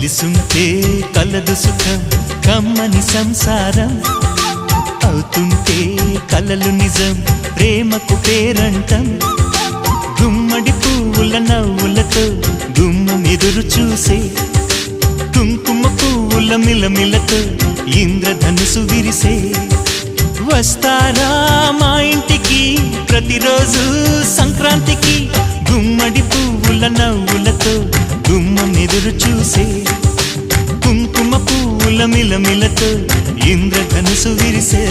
కలిసుంటే కలదు సుఖం కమ్మని సంసారం అవుతుంటే కలలు నిజం ప్రేమకు పేరంటం గుమ్మడి పువ్వుల నవ్వులతో గుమ్మం ఎదురు చూసే కుంకుమ పువ్వుల మిలమిలతో ఇంద్రధనుసు విరిసే వస్తారా మా ఇంటికి ప్రతిరోజు సంక్రాంతికి గుమ్మడి పువ్వుల నవ్వులతో గుమ్మం ఎదురు చూసే కుంకుమ పువ్వుల మిలమిలతో ఇంద్రధనుసు విరిసే